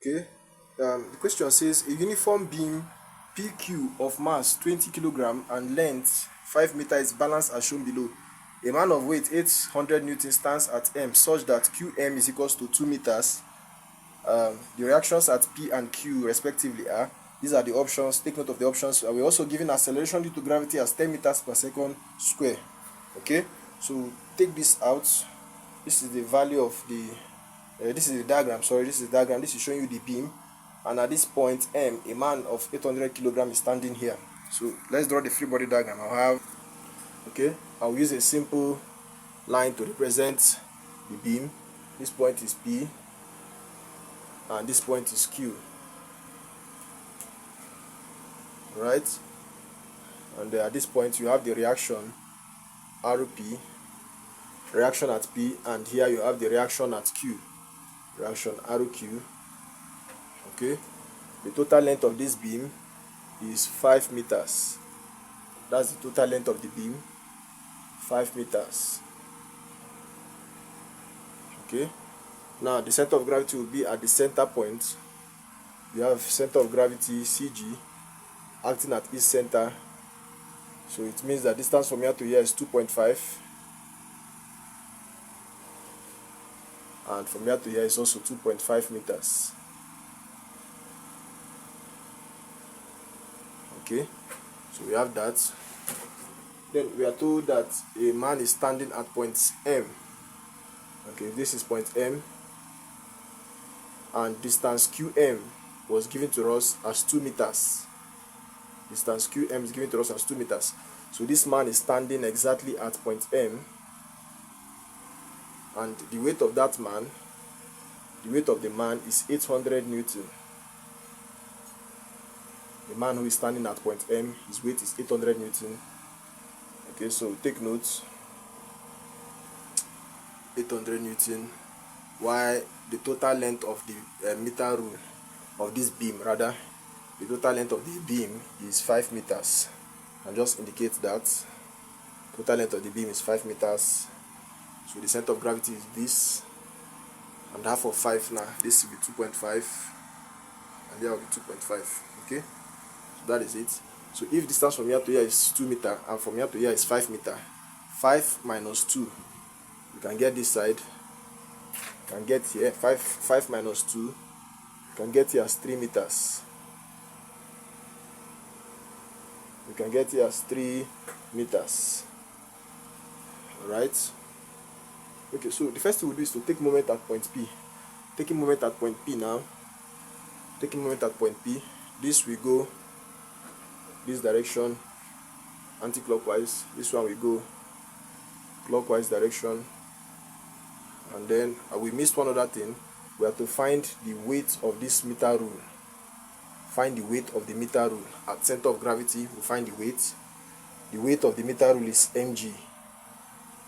Okay. The question says a uniform beam PQ of mass 20 kilogram and length 5 meters is balanced as shown below. A man of weight 800 newton stands at M such that QM is equals to 2 meters. The reactions at P and Q respectively are, these are the options. Take note of the options. We're also given acceleration due to gravity as 10 meters per second square. Okay, so take this out. This is the value of the this is the diagram. Sorry, this is the diagram. This is showing you the beam, and at this point M, a man of 800 kilogram is standing here. So let's draw the free body diagram. I'll use a simple line to represent the beam. This point is P and this point is Q, right? And at this point you have the reaction RP, reaction at P, and here you have the reaction at Q, reaction RQ. Okay, the total length of this beam is 5 meters. That's the total length of the beam, 5 meters. Okay, now the center of gravity will be at the center point. You have center of gravity CG acting at its center, so it means that distance from here to here is 2.5, and from here to here is also 2.5 meters. Okay, so we have that. Then we are told that a man is standing at point M. Okay, this is point M, and distance QM was given to us as 2 meters. Distance QM is given to us as 2 meters. So this man is standing exactly at point M, and the weight of that man, the weight of the man is 800 newton. The man who is standing at point M, his weight is 800 newton. Okay, so take notes. 800 newton, while the total length of the meter rule of this beam, rather, the total length of the beam is 5 meters. And just indicate that total length of the beam is 5 meters. So the center of gravity is this, and half of 5 now, this will be 2.5, and there will be 2.5. Okay, so that is it. So if distance from here to here is 2 meters and from here to here is 5 meters, 5 minus 2, you can get this side, you can get here 5 minus 2, you can get here as 3 meters. You can get here as 3 meters. Alright. Okay, so the first thing we'll do is to take moment at point P. Taking moment at point P now. Taking moment at point P. This will go this direction, anti-clockwise. This one will go clockwise direction. And then we missed one other thing. We have to find the weight of this meter rule. Find the weight of the meter rule. At center of gravity, we find the weight. The weight of the meter rule is mg,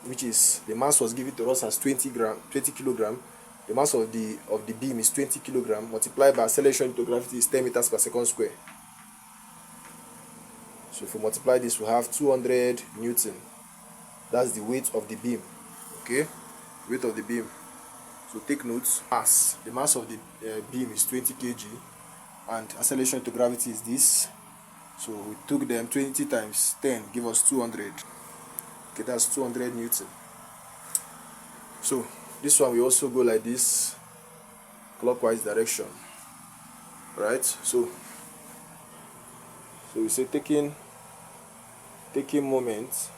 which is, the mass was given to us as 20 kilogram. The mass of the beam is 20 kilogram, multiplied by acceleration into gravity is 10 meters per second square. So if we multiply this, we have 200 newton. That's the weight of the beam. Okay, weight of the beam. So take notes. Mass, the mass of the beam is 20 kg, and acceleration to gravity is this. So we took them 20 times 10, give us 200. Okay, that's 200 newton. So this one we also go like this, clockwise direction, right? So we say taking moment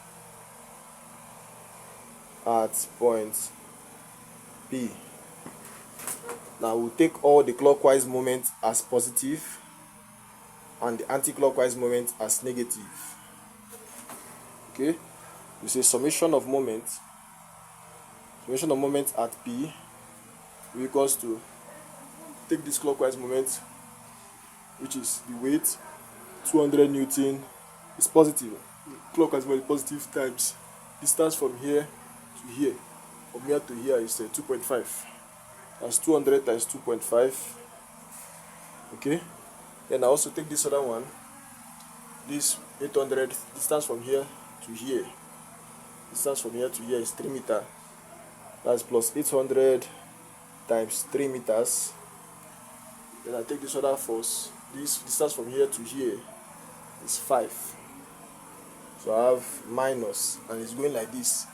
at point P. Now we'll take all the clockwise moments as positive and the anti-clockwise moment as negative. Okay, we say summation of moment at P equals to, take this clockwise moment, which is the weight 200 newton, is positive. Clockwise moment positive times distance from here to here. From here to here is 2.5. That's 200 times 2.5. Okay, then I also take this other one, this 800, distance from here to here. Distance from here to here is 3 meters. That's plus 800 times 3 meters Then I take this other force. This distance from here to here is 5. So I have minus, and it's going like this.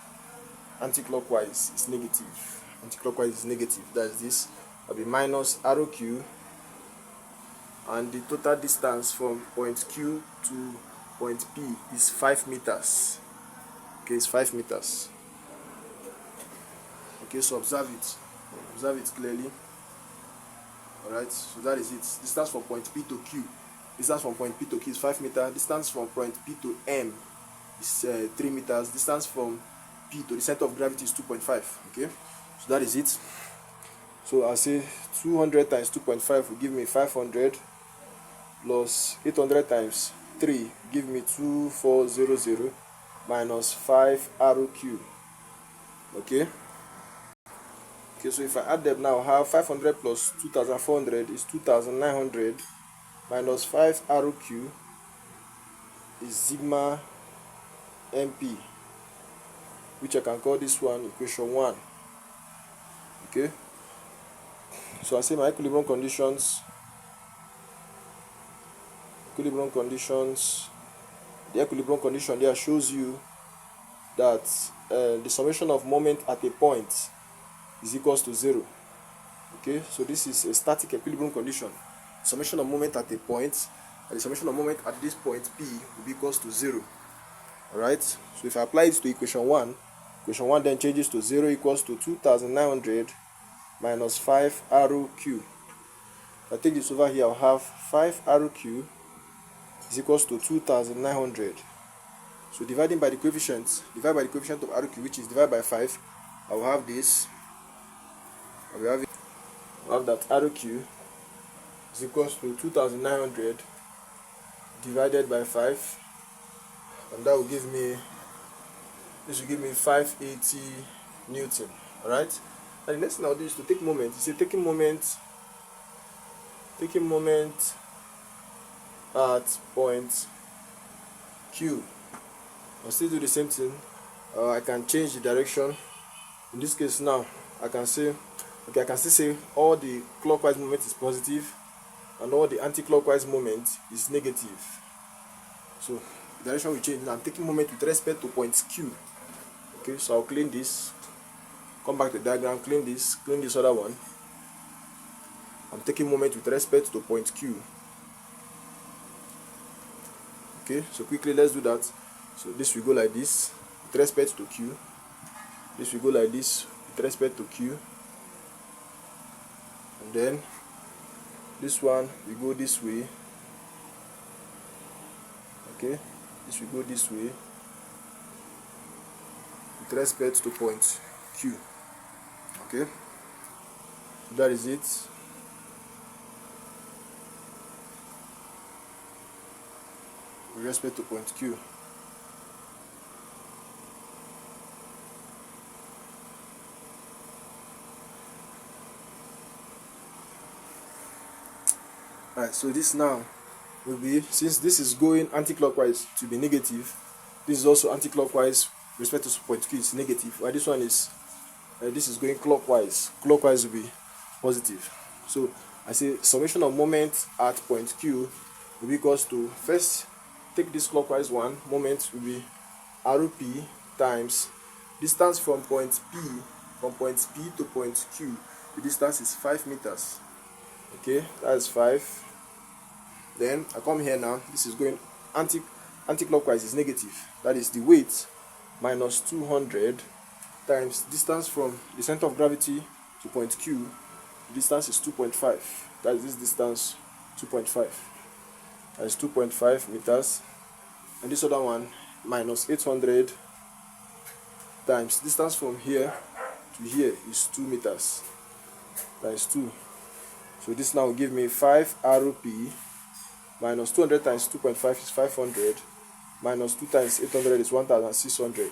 Anti-clockwise is negative. Anti-clockwise is negative. That's this. I'll be minus ROQ, and the total distance from point Q to point P is 5 meters. Okay, it's 5 meters. Okay, so observe it clearly. Alright, so that is it. Distance from point P to Q. Distance from point P to Q is 5 meters. Distance from point P to M is 3 meters. Distance from P to the center of gravity is 2.5. Okay, so that is it. So I say 200 times 2.5 will give me 500, plus 800 times 3 give me 2400, minus 5 ROQ. Okay. Okay, so if I add them now, I have 500 plus 2400 is 2900, minus 5 ROQ is sigma MP, which I can call this one equation 1. Okay, so I say my equilibrium conditions, the equilibrium condition there shows you that the summation of moment at a point is equals to 0. Okay, so this is a static equilibrium condition. Summation of moment at a point, and the summation of moment at this point P will be equals to 0. Alright, so if I apply it to equation 1 then changes to 0 equals to 2900 minus 5 ROQ. If I take this over here, I'll have 5 ROQ is equals to 2900. So dividing by the coefficient, divide by the coefficient of ROQ, which is divided by 5, I will have this. I will have that ROQ is equals to 2900 divided by 5, and that will give me, this will give me 580 Newton. Alright, and the next thing I'll do is to take moment. You see, taking moment at point Q. I'll still do the same thing. I can change the direction. In this case now, I can say, okay, I can still say all the clockwise movement is positive and all the anti-clockwise movement is negative. So the direction will change. Now I'm taking moment with respect to point Q. Okay, so I'll clean this, come back to the diagram, clean this other one. I'm taking moment with respect to point Q. Okay, so quickly let's do that. So this will go like this with respect to Q. This will go like this with respect to Q. And then this one will go this way. Okay, this will go this way with respect to point Q. Okay, so that is it. With respect to point Q. Alright, so this now will be, since this is going anti-clockwise to be negative, this is also anti-clockwise with respect to point Q is negative. While this one is, this is going clockwise. Clockwise will be positive. So I say summation of moment at point Q will be equals to, first take this clockwise one, moment will be ROP times distance from point P to point Q. The distance is 5 meters. Okay, that's 5. Then I come here now, this is going anti-clockwise is negative. That is the weight minus 200 times distance from the center of gravity to point Q. The distance is 2.5. That is this distance, 2.5. That is 2.5 meters. And this other one minus 800 times distance from here to here is 2 meters. That is 2. So this now will give me 5 ROP minus 200 times 2.5 is 500, minus 2 times 800 is 1600.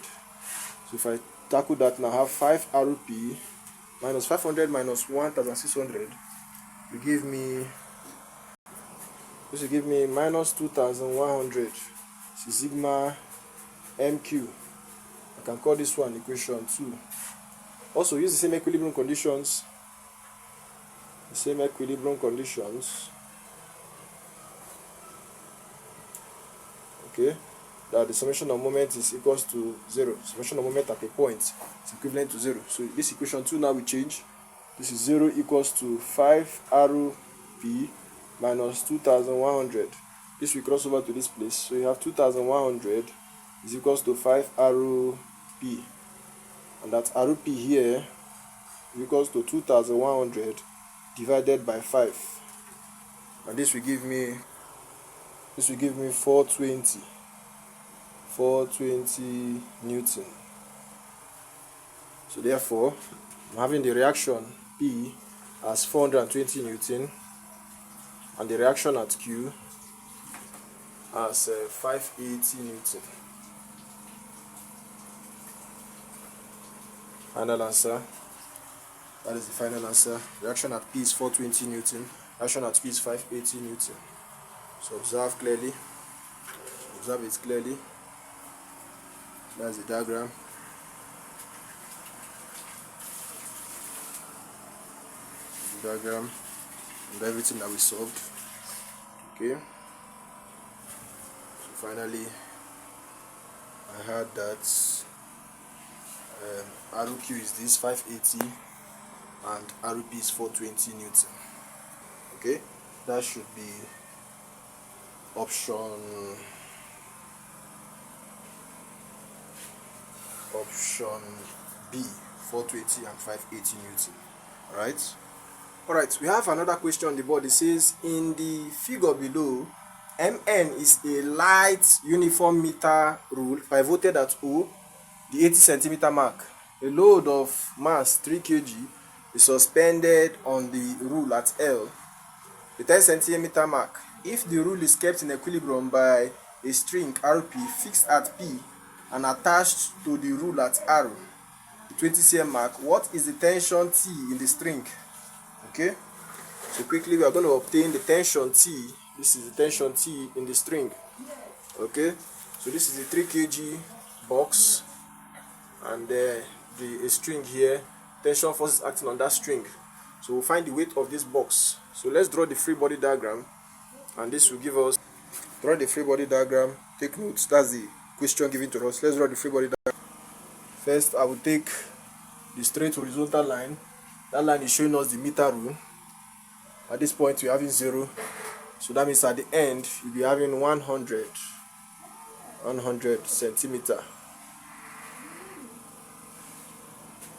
So if I tackle that now, I have 5 ROP minus 500 minus 1600 will give me, this will give me minus 2100. This is sigma MQ. I can call this one equation 2. Also use the same equilibrium conditions the same equilibrium conditions, okay, that the summation of moment is equals to 0. Summation of moment at a point is equivalent to 0. So this equation 2 now will change. This is 0 equals to 5 RP minus 2100. This will cross over to this place. So you have 2100 is equals to 5 RP. And that RP here is equals to 2100 divided by 5. And this will give me 420 Newton. So therefore, I'm having the reaction P as 420 Newton and the reaction at Q as 580 Newton. Final answer. That is the final answer. Reaction at P is 420 Newton. Reaction at Q is 580 Newton. So observe clearly. Observe it clearly. That's the diagram. The diagram and everything that we solved. Okay. So finally, I had that RQ is this 580 and RP is 420 Newton. Okay, that should be option B, 420 and 580 Newton. Alright, we have another question on the board. It says in the figure below, MN is a light uniform meter rule pivoted at O, the 80 centimeter mark. A load of mass 3 kg is suspended on the rule at L, the 10 centimeter mark. If the rule is kept in equilibrium by a string RP fixed at P and attached to the rule at R, the 20 cm mark, what is the tension T in the string? Okay, so quickly we are going to obtain the tension T. This is the tension T in the string. Okay, so this is the 3 kg box and the string here. Tension force is acting on that string. So we'll find the weight of this box. So let's draw the free body diagram, and this will give us, draw the free body diagram, take notes. That's the question given to us. Let's draw the free body diagram. First, I will take the straight horizontal line. That line is showing us the meter rule. At this point, we're having 0. So that means at the end, you'll be having 100 centimeter.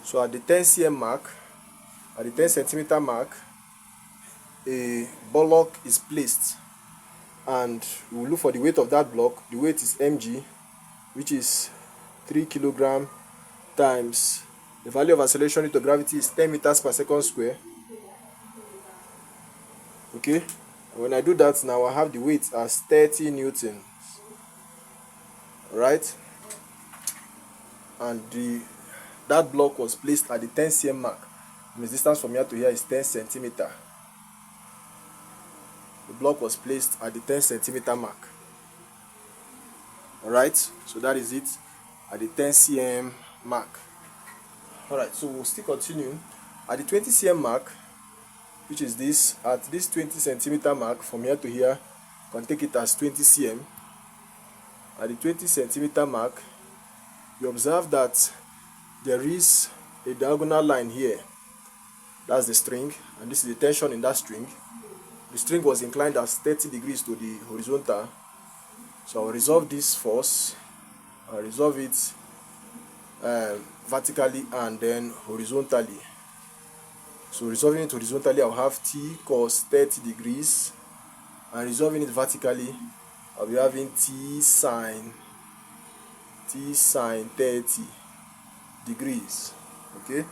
So at the 10 cm mark, at the 10 centimeter mark, a block is placed, and we will look for the weight of that block. The weight is mg, which is 3 kilogram times the value of acceleration due to gravity is 10 meters per second square. Okay, when I do that now, I have the weight as 30 newtons. Right, and that block was placed at the 10 cm mark. The distance from here to here is 10 centimeter. The block was placed at the 10 centimeter mark. Alright, so that is it, at the 10 cm mark. Alright, so we'll still continue. At the 20 cm mark, which is this, at this 20 centimeter mark, from here to here, you can take it as 20 cm. At the 20 centimeter mark, you observe that there is a diagonal line here. That's the string, and this is the tension in that string. The string was inclined as 30 degrees to the horizontal. So I'll resolve this force. I'll resolve it vertically and then horizontally. So resolving it horizontally, I'll have T cos 30 degrees, and resolving it vertically, I'll be having T sine 30 degrees. Okay,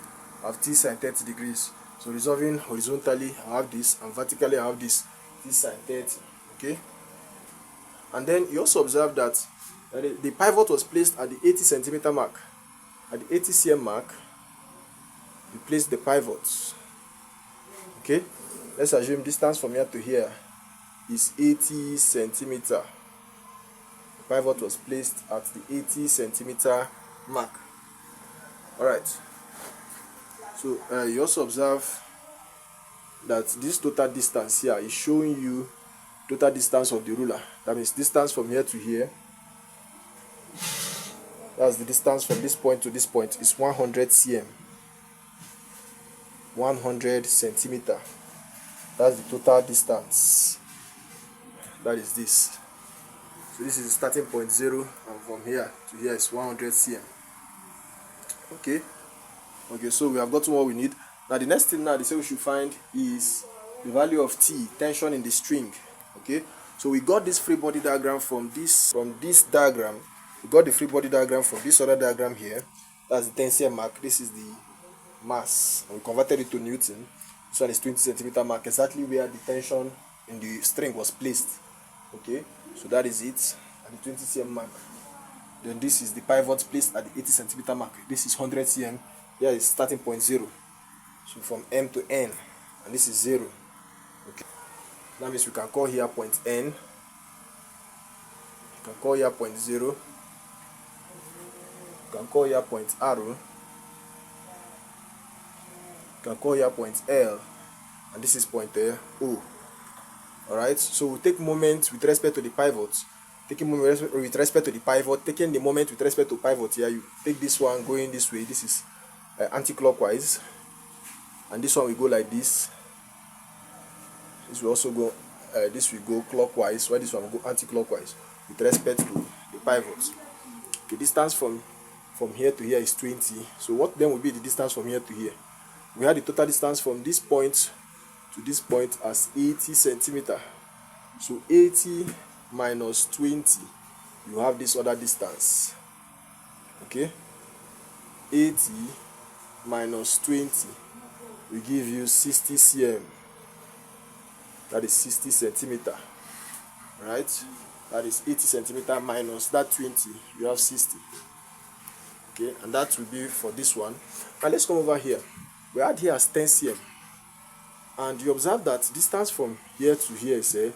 I have T sine 30 degrees. So resolving horizontally, I have this, and vertically I have this, T sine 30. Okay, and then you also observe that the pivot was placed at the 80 centimeter mark. At the 80 cm mark, you place the pivots. Okay, let's assume distance from here to here is 80 centimeter. The pivot was placed at the 80 centimeter mark. Alright, so you also observe that this total distance here is showing you total distance of the ruler. That means distance from here to here. That's the distance from this point to this point is 100 cm. 100 centimeter. That's the total distance. That is this. So this is the starting point 0, and from here to here is 100 cm. Okay. So we have gotten what we need. Now the next thing now they say we should find is the value of T, tension in the string. Okay. So we got this free body diagram from this diagram. We got the free body diagram from this other diagram here. That's the tensile mark. This is the mass. And we converted it to Newton. This one is 20 centimeter mark, exactly where the tension in the string was placed. Okay. So that is it at the 20 cm mark. Then this is the pivot placed at the 80 centimeter mark. This is 100 cm. Here is starting point 0. So from M to N, and this is 0. Okay. That means we can call here point N. You can call here point 0. You can call here point R. You can call here point L, and this is point O. Alright, so we take moment with respect to the pivot. Taking moment with respect to the pivot, taking the moment with respect to pivot here, you take this one going this way. This is anti-clockwise, and this one will go like this. This will also go, this will go clockwise, while this one will go anti-clockwise with respect to the pivot. The distance from here to here is 20. So what then will be the distance from here to here? We had the total distance from this point to this point as 80 centimeter. So 80 minus 20, you have this other distance. Okay, 80 minus 20 will give you 60 cm. That is 60 centimeter. Right? That is 80 centimeter minus that 20, you have 60. Okay, and that will be for this one. And let's come over here. We had here as 10 cm. And you observe that distance from here to here is 80.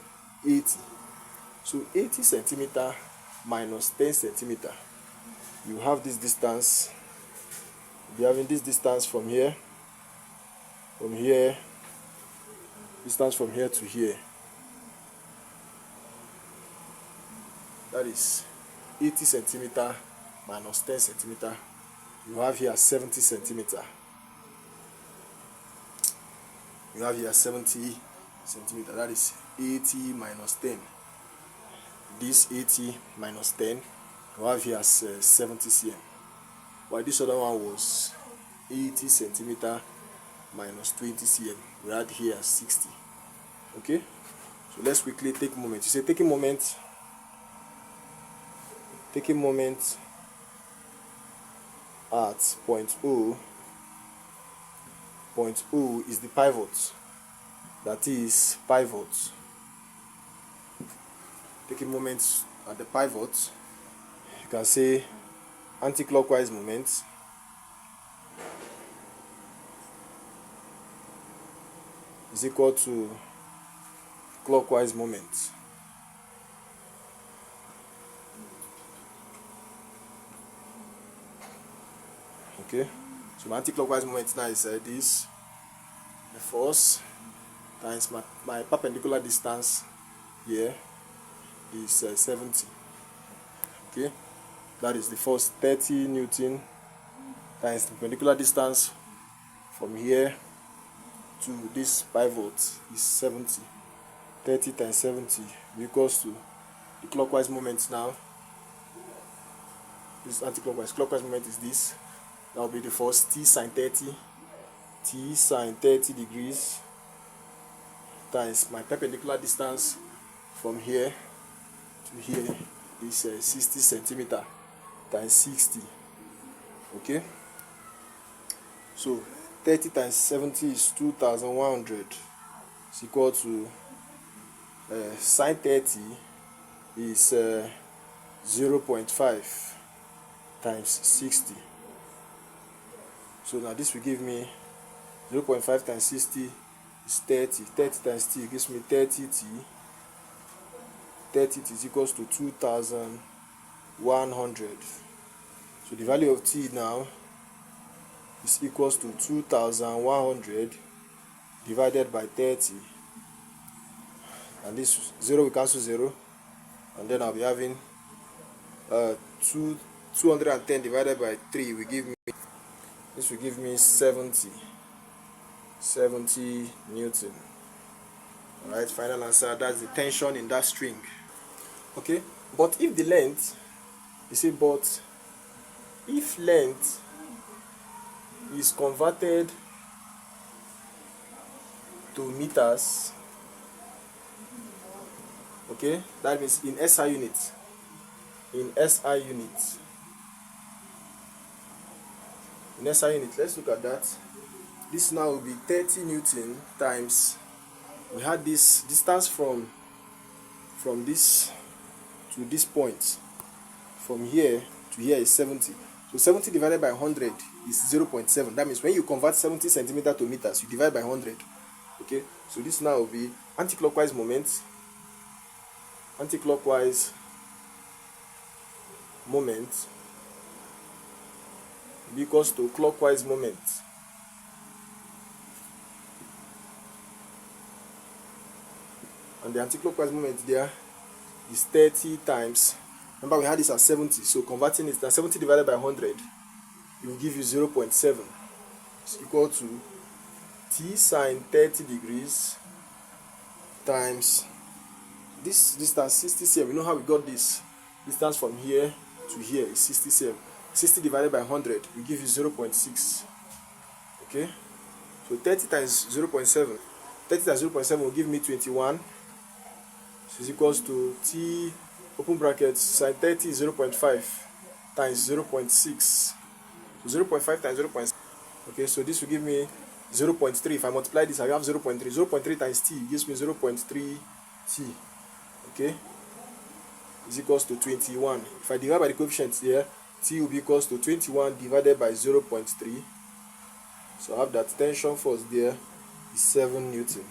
So 80 centimeter minus 10 centimeter. You have this distance. You're having this distance from here, distance from here to here. That is 80 centimeter minus 10 centimeter. You have here 70 centimeter. You have here 70 centimeter. That is 80 minus 10. This 80 minus 10. You have here 70 cm. While this other one was 80 centimeter minus 20 cm. We had here 60. Okay. So let's quickly take moment. You say taking moment at point O. Point O is the pivot. That is pivot. Taking moment at the pivot, you can say anti-clockwise moment is equal to clockwise moment. Okay, so my anti-clockwise moment now is this, the force times my perpendicular distance here is 70. Okay, that is the force 30 Newton times the perpendicular distance from here to this pivot is 70. 30 times 70 equals to the clockwise moment now. This is anti-clockwise. Clockwise moment is this. That will be the force T sine 30. T sine 30 degrees times my perpendicular distance from here to here is 60 centimeter times 60. Okay, so 30 times 70 is 2100. It's equal to sine 30 is 0.5 times 60. So now this will give me 0.5 times 60 is 30. 30 times t gives me 30t. 30t is equals to 2100. So the value of t now is equals to 2100 divided by 30, and this 0 will cancel 0, and then I'll be having 210 divided by 3 will give me, this will give me 70 Newton. Alright, final answer, that's the tension in that string. Okay, but if the length, you see, but if length is converted to meters, okay, that means in SI units, let's look at that. This now will be 30 Newton times, we had this distance from this to this point, from here to here is 70. So 70 divided by 100 is 0.7. That means when you convert 70 centimeter to meters, you divide by 100. Okay, so this now will be anti-clockwise moment equals to clockwise moment. And the anti-clockwise moment there is 30 times, remember we had this at 70, so converting it, that 70 divided by 100, it will give you 0.7. It's equal to t sine 30 degrees times this distance 60 cm. You know how we got this distance from here to here is 60 cm. 60 divided by 100 will give you 0.6. Okay, so 30 times 0.7, 30 times 0.7 will give me 21. So is equals to t open brackets sine 30 is 0.5 times 0.6. So 0.5 times 0.6. Okay, so this will give me 0.3. If I multiply this, I have 0.3. 0.3 times t gives me 0.3 t. Okay, is equals to 21. If I divide by the coefficients here, t will be equals to 21 divided by 0.3. So I have that tension force there is 7 Newton.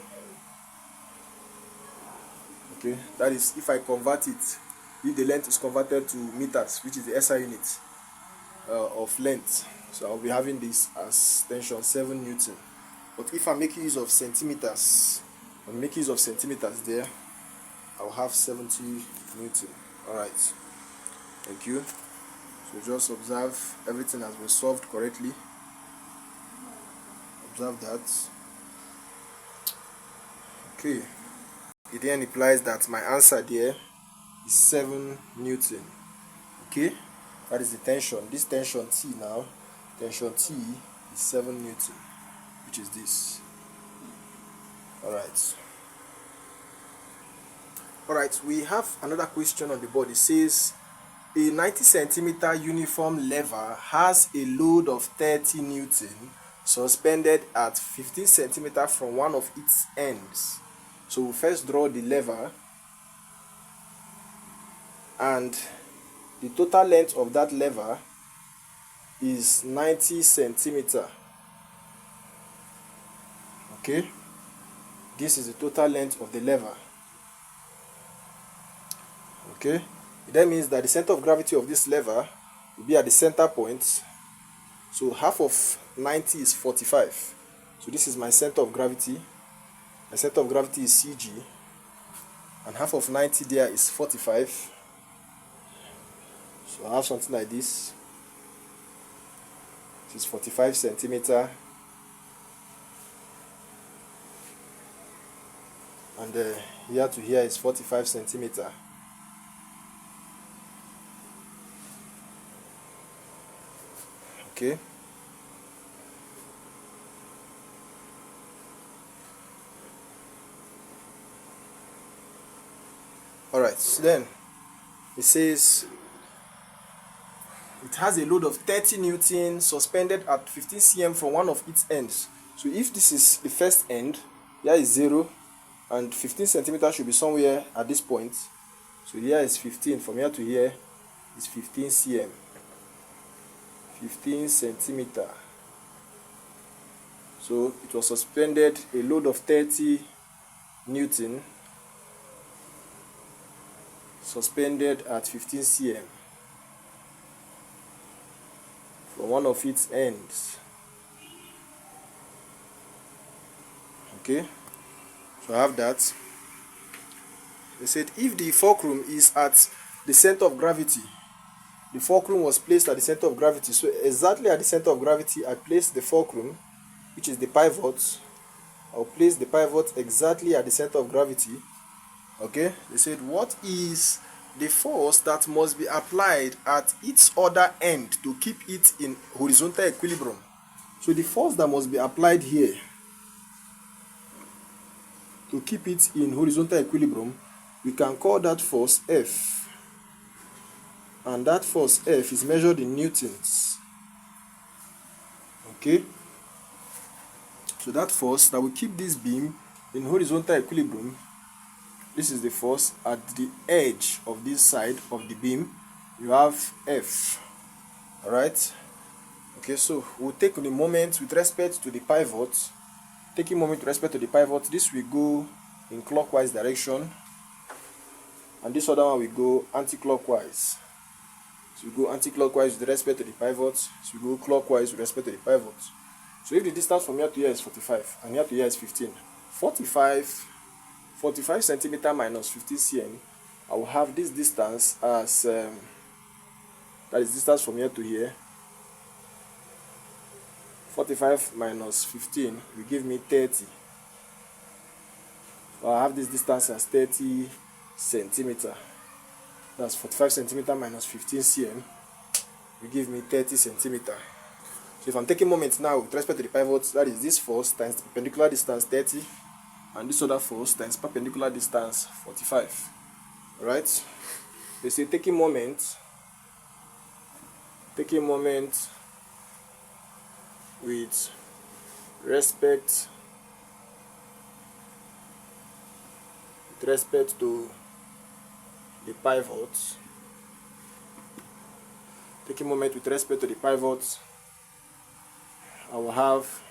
Okay, that is if I convert it, if the length is converted to meters, which is the SI unit of length. So I'll be having this as tension 7 Newton. But if I make use of centimeters, there, I'll have 70 Newton. Alright, thank you. So just observe everything has been solved correctly. Observe that. Okay, it then implies that my answer there is 7 Newton. Okay, that is the tension. This tension T now, tension T is 7 Newton, which is this. Alright, we have another question on the board. It says a 90 centimeter uniform lever has a load of 30 Newton suspended at 15 centimeter from one of its ends. So we'll first draw the lever, and the total length of that lever is 90 centimeter. Okay, this is the total length of the lever. Okay, that means that the center of gravity of this lever will be at the center point. So half of 90 is 45. So this is my center of gravity. My center of gravity is CG, and half of 90 there is 45. So I have something like this. This is 45 centimeter, and here to here is 45 centimeter. Okay, alright, so then it says it has a load of 30 Newton suspended at 15 cm from one of its ends. So if this is the first end, here is 0, and 15 centimeter should be somewhere at this point. So here is 15, from here to here is 15 cm. 15 centimeter. So it was suspended a load of 30 Newton suspended at 15 cm from one of its ends. Okay, so I have that. They said if the fulcrum is at the center of gravity, the fulcrum was placed at the center of gravity. So exactly at the center of gravity, I placed the fulcrum, which is the pivot. I'll place the pivot exactly at the center of gravity. Okay, they said what is the force that must be applied at its other end to keep it in horizontal equilibrium? So the force that must be applied here to keep it in horizontal equilibrium, we can call that force F, and that force F is measured in newtons. Okay, so that force that will keep this beam in horizontal equilibrium, this is the force at the edge of this side of the beam. You have F. Alright, okay, so we'll take the moment with respect to the pivot. Taking moment with respect to the pivot, this will go in clockwise direction, and this other one will go anti-clockwise. So we go anti-clockwise with respect to the pivot, so we go clockwise with respect to the pivot. So if the distance from here to here is 45 and here to here is 15, 45 centimeter minus 50 cm, I will have this distance as that is distance from here to here. 45 minus 15 will give me 30. So I have this distance as 30 centimeter. That's 45 centimeter minus 15 cm will give me 30 centimeter. So if I'm taking moment now with respect to the pivot, that is this force times the perpendicular distance 30, and this other force times perpendicular distance 45. Alright? They say taking moment with respect to the pivot. Taking moment with respect to the pivot, I will have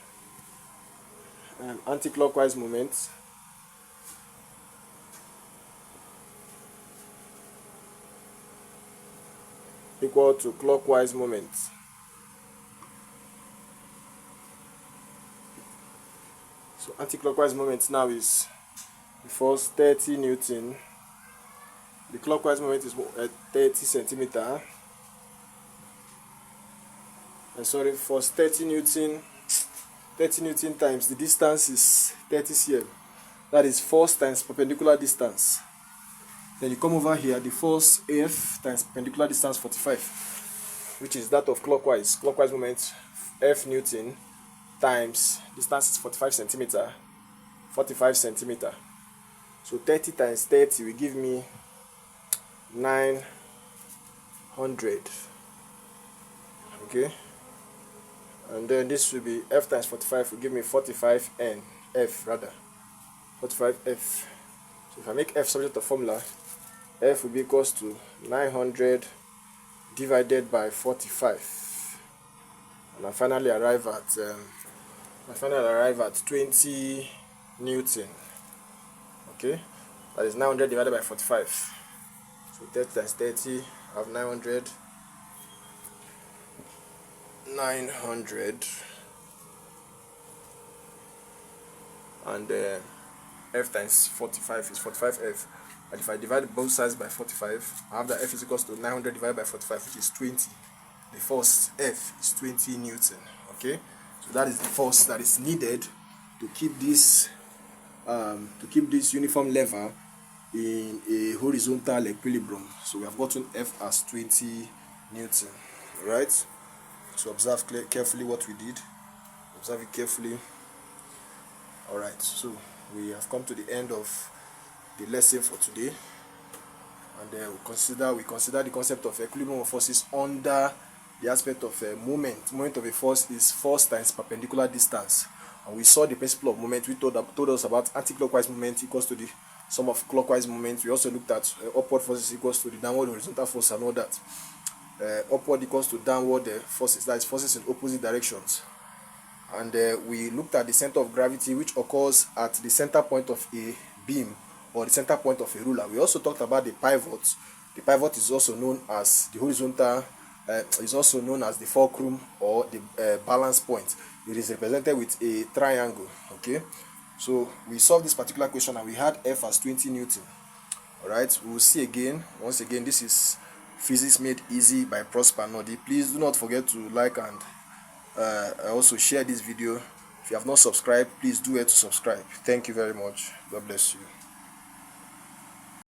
an anti-clockwise moment equal to clockwise moment. So anti-clockwise moment now is the force 30 Newton. The clockwise moment is 30 centimeter. Sorry, force 30 Newton. 30 Newton times the distance is 30 cm. That is force times perpendicular distance. Then you come over here, the force F times perpendicular distance 45, which is that of clockwise. Clockwise moment F Newton times distance is 45 centimeter. 45 centimeter. So 30 times 30 will give me 900. Okay. And then this will be F times 45 will give me 45 N. F rather. 45 F. So if I make F subject to formula, F will be equals to 900 divided by 45. And I finally arrive at 20 Newton. Okay, that is 900 divided by 45. So 30 times 30, I have 900. And F times 45 is 45F. And if I divide both sides by 45, I have that F is equals to 900 divided by 45, which is 20. The force F is 20 Newton. Okay, so that is the force that is needed to keep this uniform lever in a horizontal equilibrium. So we have gotten F as 20 Newton. Right? So observe carefully what we did. Observe it carefully. Alright, so we have come to the end of the lesson for today, and we consider the concept of equilibrium of forces under the aspect of moment. Moment of a force is force times perpendicular distance, and we saw the principle of moment. We told us about anti-clockwise moment equals to the sum of clockwise moment. We also looked at upward forces equals to the downward horizontal force and all that. Upward equals to downward forces, that is forces in opposite directions. And we looked at the center of gravity, which occurs at the center point of a beam or the center point of a ruler. We also talked about the pivot. The pivot is also known as the horizontal, is also known as the fulcrum or the balance point. It is represented with a triangle. Okay, So we solved this particular question and we had F as 20 Newton. Alright, we'll see again. Once again, this is Physics Made Easy by Prosper Nnodi. Please do not forget to like and also share this video. If you have not subscribed, please do it to subscribe. Thank you very much. God bless you.